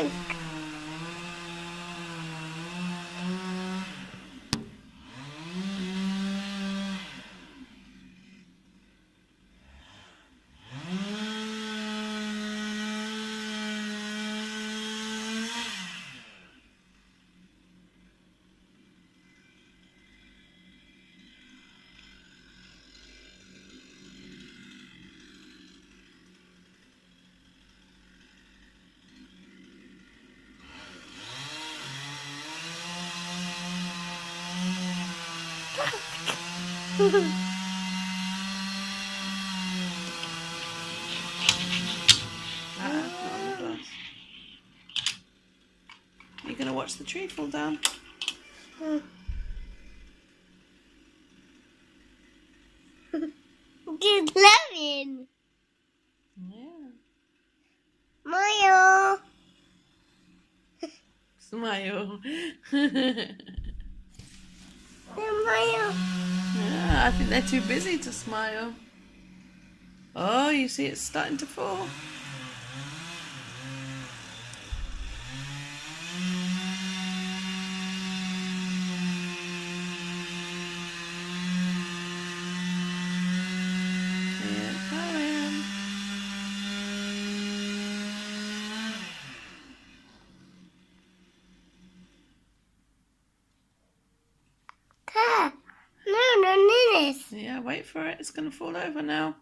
Bye. Not on the glass. You're gonna watch the tree fall down. Good loving. Yeah. Mayo. Smile. Mayo. Yeah, I think they're too busy to smile. Oh, you see it's starting to fall. Yeah, going. No, Ninis. Yeah, wait for it. It's going to fall over now.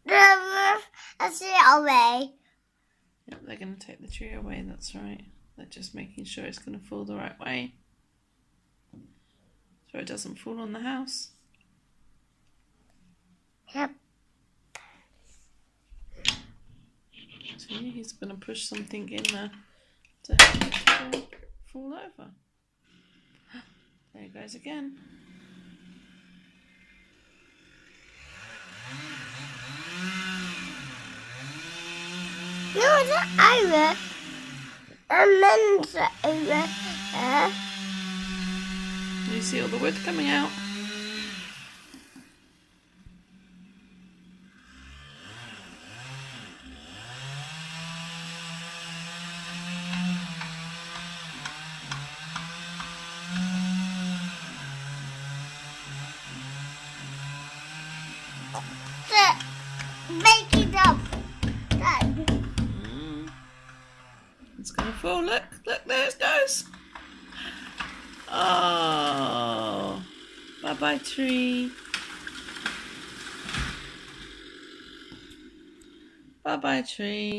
I see it away. Yep, they're going to take the tree away. That's right. They're just making sure it's going to fall the right way, so it doesn't fall on the house. Yep. See, he's going to push something in there to help it fall over. There he goes again. No, it's not over. And then it's over. You see all the wood coming out. Make it up. It's going to fall. Look, there it goes. Oh, bye-bye tree. Bye-bye tree.